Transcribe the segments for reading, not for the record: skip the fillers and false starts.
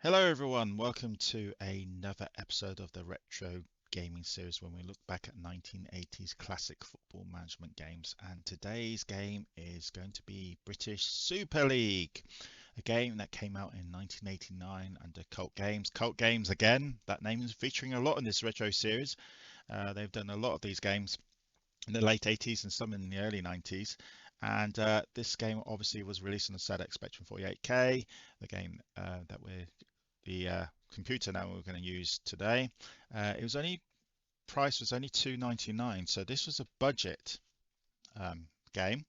Hello, everyone. Welcome to another episode of the Retro Gaming Series when we look back at 1980s classic football management games. And today's game is going to be British Super League, a game that came out in 1989 under Cult Games. Cult Games, again, that name is featuring a lot in this retro series. They've done a lot of these games in the late 80s and some in the early 90s. And this game obviously was released on the ZX Spectrum 48K, the game that we're the computer now we're going to use today. It was only price was only 2.99, so this was a budget game.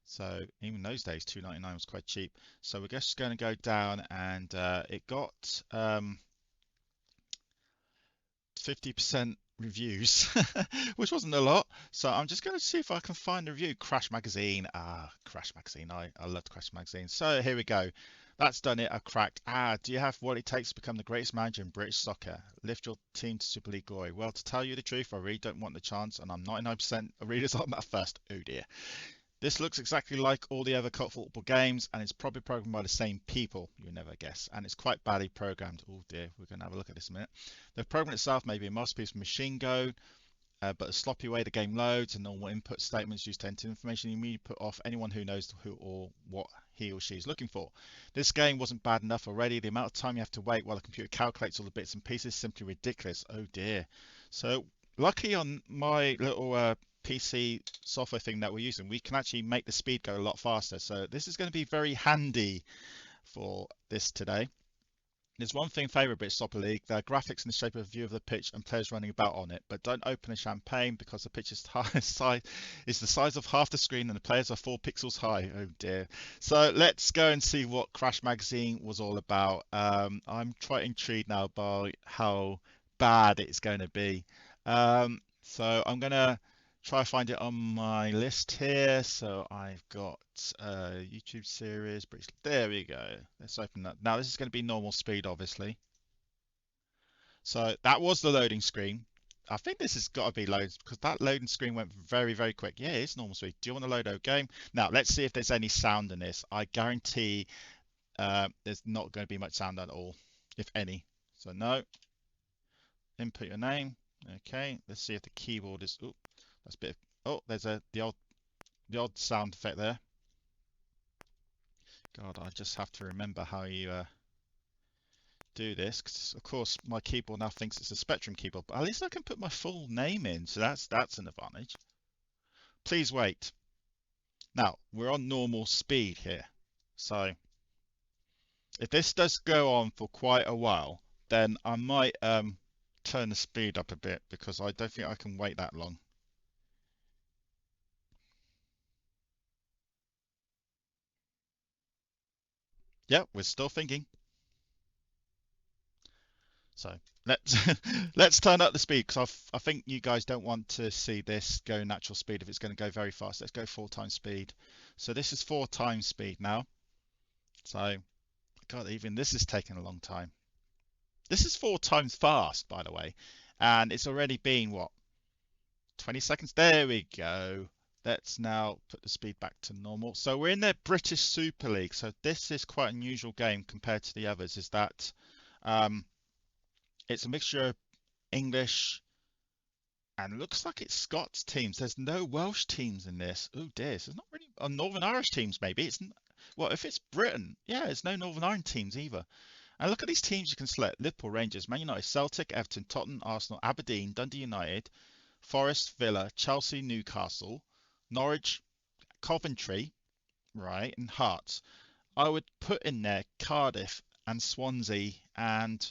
So even those days, 2.99 was quite cheap. So we're just going to go down, and it got 50% reviews, which wasn't a lot. So I'm just going to see if I can find a review. Crash Magazine. Crash Magazine. I loved Crash Magazine. So here we go. That's done it. I've cracked. Do you have what it takes to become the greatest manager in British soccer? Lift your team to Super League glory. Well, to tell you the truth, I really don't want the chance, and I'm 99% readers on that first. Oh dear. This looks exactly like all the other cult football games, and it's probably programmed by the same people, you never guess, and it's quite badly programmed. Oh dear, we're going to have a look at this in a minute. The program itself may be a masterpiece of machine code, but a sloppy way the game loads and normal input statements used to enter information you immediately put off anyone who knows who or what he or she is looking for. This game wasn't bad enough already. The amount of time you have to wait while the computer calculates all the bits and pieces is simply ridiculous. Oh dear. So lucky on my little PC software thing that we're using, we can actually make the speed go a lot faster. So this is going to be very handy for this today. There's one thing favourite British Soccer League, the graphics in the shape of a view of the pitch and players running about on it. But don't open a champagne because the pitch is is the size of half the screen and the players are 4 pixels high. Oh dear. So let's go and see what Crash Magazine was all about. I'm quite intrigued now by how bad it's going to be. So I'm going to try to find it on my list here. So I've got YouTube series. There we go. Let's open that. Now this is going to be normal speed, obviously. So that was the loading screen. I think this has got to be loads because that loading screen went very, very quick. Yeah, it's normal speed. Do you want to load a game? Now let's see if there's any sound in this. I guarantee there's not going to be much sound at all, if any. So no. Input your name. Okay. Let's see if the keyboard is. Oh, that's a bit. Oh, there's the odd sound effect there. God, I just have to remember how you do this, because of course my keyboard now thinks it's a Spectrum keyboard, but at least I can put my full name in, so that's an advantage. Please wait. Now, we're on normal speed here. So if this does go on for quite a while, then I might turn the speed up a bit because I don't think I can wait that long. Yep, we're still thinking. So let's let's turn up the speed because I think you guys don't want to see this go natural speed if it's going to go very fast. Let's go 4 times speed. So this is 4 times speed now. So God, even this is taking a long time. This is 4 times fast, by the way, and it's already been what 20 seconds. There we go. Let's now put the speed back to normal. So we're in the British Super League. So this is quite an unusual game compared to the others. Is that um, it's a mixture of English and looks like it's Scots teams. There's no Welsh teams in this. Oh dear, so there's not really Northern Irish teams maybe. Well, if it's Britain, yeah, there's no Northern Ireland teams either. And look at these teams you can select: Liverpool, Rangers, Man United, Celtic, Everton, Tottenham, Arsenal, Aberdeen, Dundee United, Forest, Villa, Chelsea, Newcastle, Norwich, Coventry, right, and Hearts. I would put in there Cardiff and Swansea and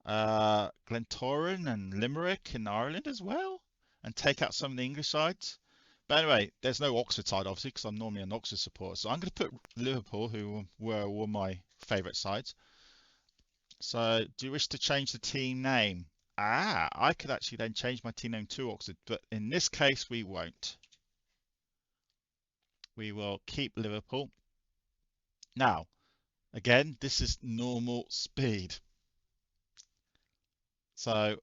Glentoran and Limerick in Ireland as well, and take out some of the English sides. But anyway, there's no Oxford side obviously because I'm normally an Oxford supporter, so I'm going to put Liverpool, who were one of my favourite sides. So, do you wish to change the team name? I could actually then change my team name to Oxford, but in this case we won't. We will keep Liverpool. Now, again, this is normal speed. So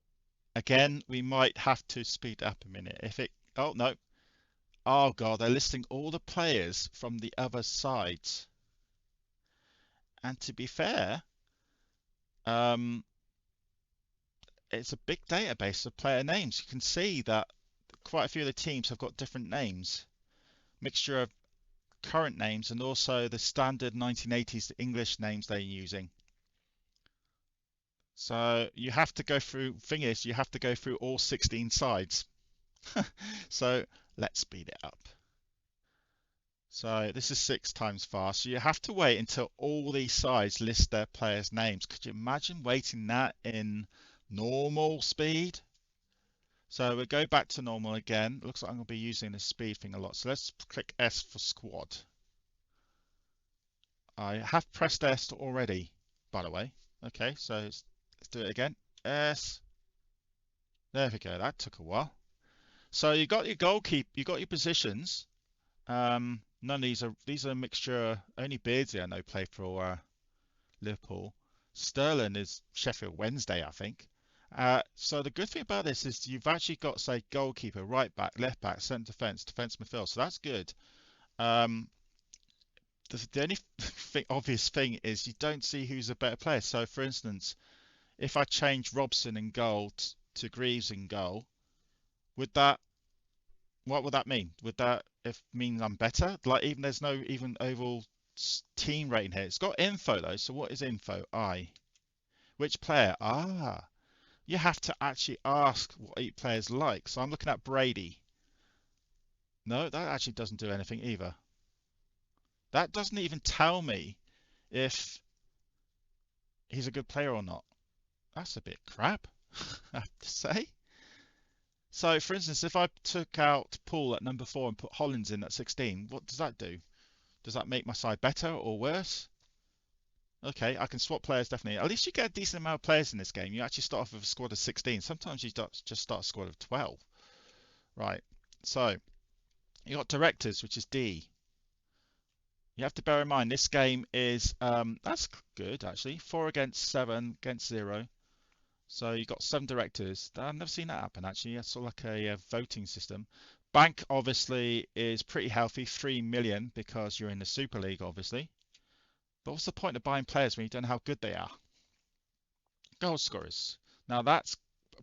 again, we might have to speed up a minute. If it, oh no, oh God, they're listing all the players from the other sides. And to be fair, Um, it's a big database of player names. You can see that quite a few of the teams have got different names, mixture of current names and also the standard 1980s English names they're using. So you have to go through, thing is, you have to go through all 16 sides. So let's speed it up. So this is 6 times fast. So you have to wait until all these sides list their players' names. Could you imagine waiting that in normal speed? So we'll go back to normal again. Looks like I'm going to be using the speed thing a lot. So let's click S for squad. I have pressed S already, by the way. Okay, so let's do it again. S. There we go. That took a while. So you got your goalkeeper, you got your positions. None of these are a mixture. Only Beardsley I know play for Liverpool. Sterling is Sheffield Wednesday, I think. So the good thing about this is you've actually got, say, goalkeeper, right back, left back, centre defence, defence midfield. So that's good. Um, the only obvious thing is you don't see who's a better player. So, for instance, if I change Robson in goal to Greaves in goal, would that what would that mean? Would that if mean I'm better? Like even there's no even overall team rating here. It's got info though. So what is info? Which player? You have to actually ask what each player's like. So I'm looking at Brady. No, that actually doesn't do anything either. That doesn't even tell me if he's a good player or not. That's a bit crap, I have to say. So, for instance, if I took out Paul at number 4 and put Hollins in at 16, what does that do? Does that make my side better or worse? Okay, I can swap players definitely. At least you get a decent amount of players in this game. You actually start off with a squad of 16. Sometimes you just start a squad of 12. Right, so you got directors, which is D. You have to bear in mind this game is that's good actually. 4 against 7 against 0. So you got 7 directors. I've never seen that happen actually. It's sort of like a voting system. Bank obviously is pretty healthy, 3 million because you're in the Super League obviously. But what's the point of buying players when you don't know how good they are? Goal scorers. Now that's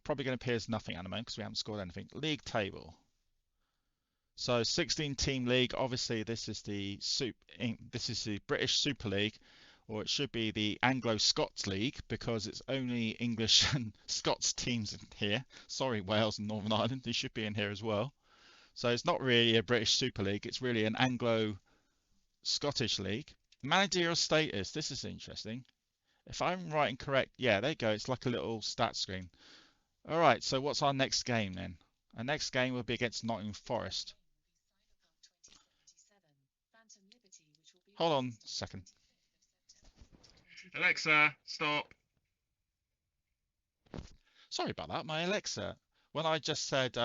probably going to appear as nothing at the moment because we haven't scored anything. League table. So 16 team league. Obviously this is the British Super League, or it should be the Anglo-Scots League because it's only English and Scots teams in here. Sorry, Wales and Northern Ireland, they should be in here as well. So it's not really a British Super League. It's really an Anglo-Scottish League. Managerial status. This is interesting. If I'm right and correct, yeah, there you go. It's like a little stat screen. All right, so what's our next game then? Our next game will be against Nottingham Forest. Hold on a second. Alexa, stop. Sorry about that. My Alexa, when I just said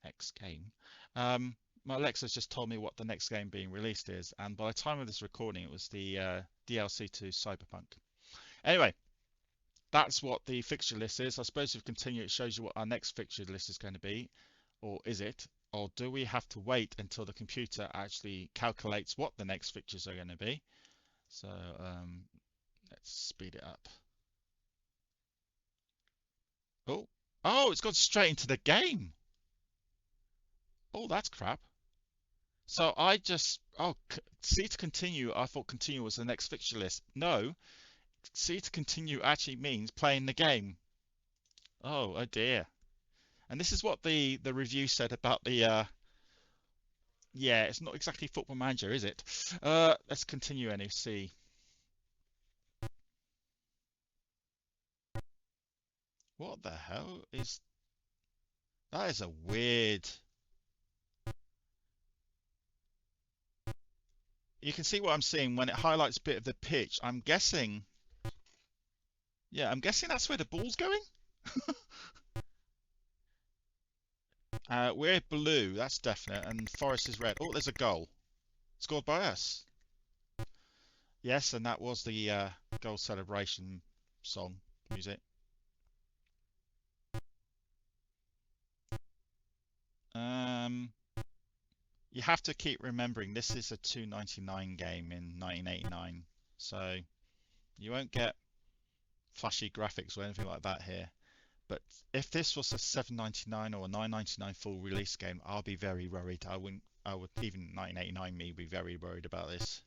next game, my Alexa's just told me what the next game being released is, and by the time of this recording, it was the DLC to Cyberpunk. Anyway, that's what the fixture list is. I suppose if we continue, it shows you what our next fixture list is going to be, or is it? Or do we have to wait until the computer actually calculates what the next fixtures are going to be? So let's speed it up. Oh, oh, it's gone straight into the game. Oh, that's crap. So I just, C to continue. I thought continue was the next fixture list. No, C to continue actually means playing the game. Oh dear. And this is what the review said about the yeah, it's not exactly Football Manager, is it? Let's continue NFC. What the hell is that? Is a weird. You can see what I'm seeing when it highlights a bit of the pitch. I'm guessing. Yeah, I'm guessing that's where the ball's going. We're blue, that's definite, and Forest is red. Oh, there's a goal. Scored by us. Yes, and that was the goal celebration song music. Um, you have to keep remembering this is a 2.99 game in 1989, so you won't get flashy graphics or anything like that here. But if this was a 7.99 or a 9.99 full release game, I'll be very worried. I would even 1989 me be very worried about this.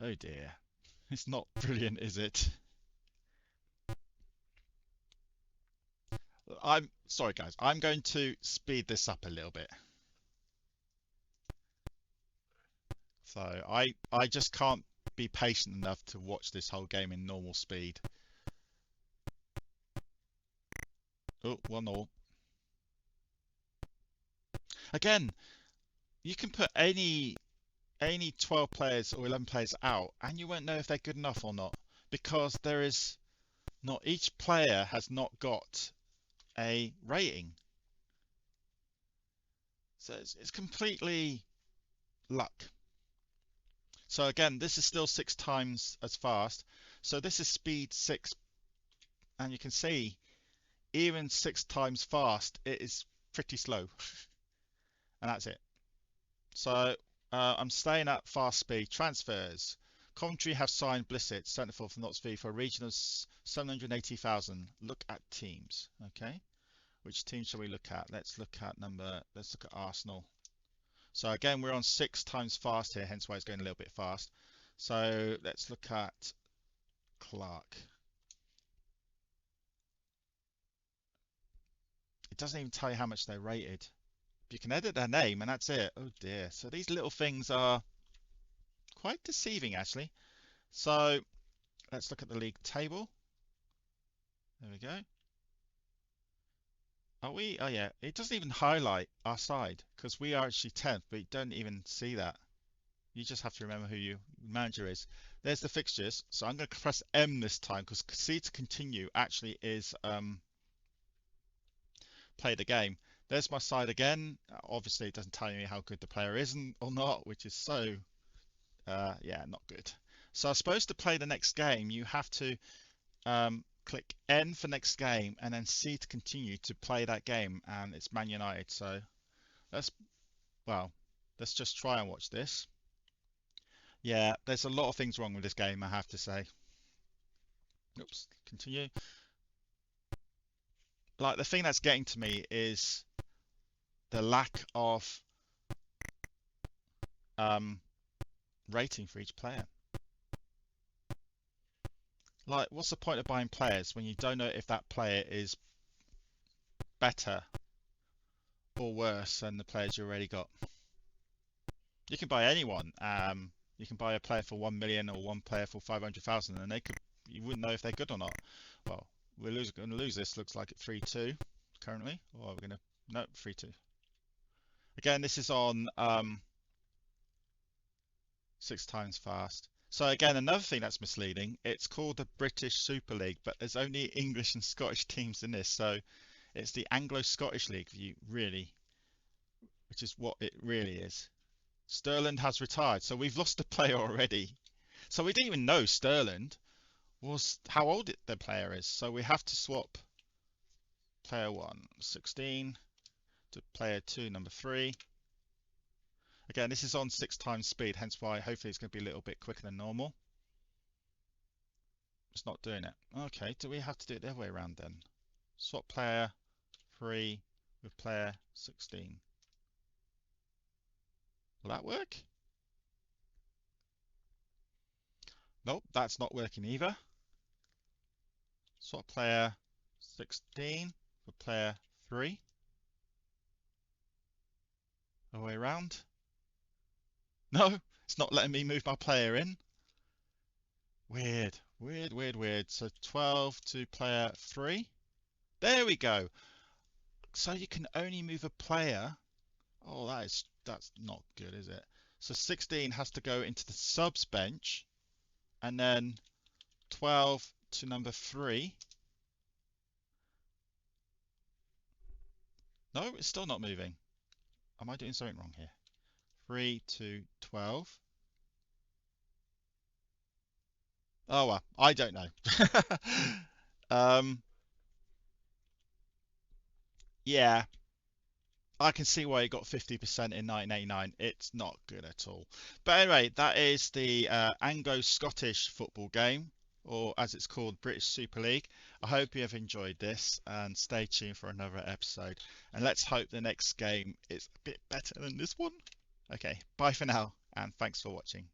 Oh dear. It's not brilliant, is it? I'm sorry guys, I'm going to speed this up a little bit. So I just can't be patient enough to watch this whole game in normal speed. Oh, 1-1. Again, you can put any 12 players or 11 players out and you won't know if they're good enough or not, because there is not, each player has not got a rating. So it's completely luck. So again, this is still 6 times as fast. So this is speed 6, and you can see even 6 times fast, it is pretty slow. And that's it. So I'm staying at fast speed. Transfers. Coventry have signed Blissett, centre-forward from Notts for a region of 780,000. Look at teams. Okay. Which team shall we look at? Let's look at Arsenal. So again, we're on 6 times fast here, hence why it's going a little bit fast. So let's look at Clark. It doesn't even tell you how much they're rated. You can edit their name and that's it. Oh dear. So these little things are quite deceiving actually. So let's look at the league table. There we go. Are we? Oh yeah, it doesn't even highlight our side because we are actually 10th, but you don't even see that. You just have to remember who your manager is. There's the fixtures. So I'm going to press M this time because C to continue actually is play the game. There's my side again. Obviously, it doesn't tell me how good the player is or not, which is so, yeah, not good. So I suppose to play the next game, you have to click N for next game and then C to continue to play that game, and it's Man United. So let's just try and watch this. Yeah, there's a lot of things wrong with this game, I have to say. Oops, continue. Like the thing that's getting to me is the lack of rating for each player. Like, what's the point of buying players when you don't know if that player is better or worse than the players you already got? You can buy anyone. You can buy a player for 1 million or one player for 500,000, and you wouldn't know if they're good or not. Well, we're going to lose this. Looks like at 3-2 currently. Or we're going to no 3-2. Again, this is on 6 times fast. So again, another thing that's misleading. It's called the British Super League, but there's only English and Scottish teams in this. So it's the Anglo-Scottish League, which is what it really is. Sterling has retired, so we've lost a player already. So we didn't even know Sterling was how old the player is. So we have to swap player 1, 16, to player 2, number 3. Again, this is on 6 times speed, hence why hopefully it's going to be a little bit quicker than normal. It's not doing it. Okay, do we have to do it the other way around then? Swap player 3 with player 16. Will that work? Nope, that's not working either. Swap player 16 for player 3. The way around. No, it's not letting me move my player in. Weird, weird, weird, weird. So 12 to player 3. There we go. So you can only move a player. Oh, that's not good, is it? So 16 has to go into the subs bench, and then 12 to number 3. No, it's still not moving. Am I doing something wrong here? 3 to 12. Oh well, I don't know. Yeah, I can see why it got 50% in 1989. It's not good at all. But anyway, that is the Anglo-Scottish football game. or as it's called, British Super League. I hope you have enjoyed this and stay tuned for another episode. And let's hope the next game is a bit better than this one. Okay, bye for now, and thanks for watching.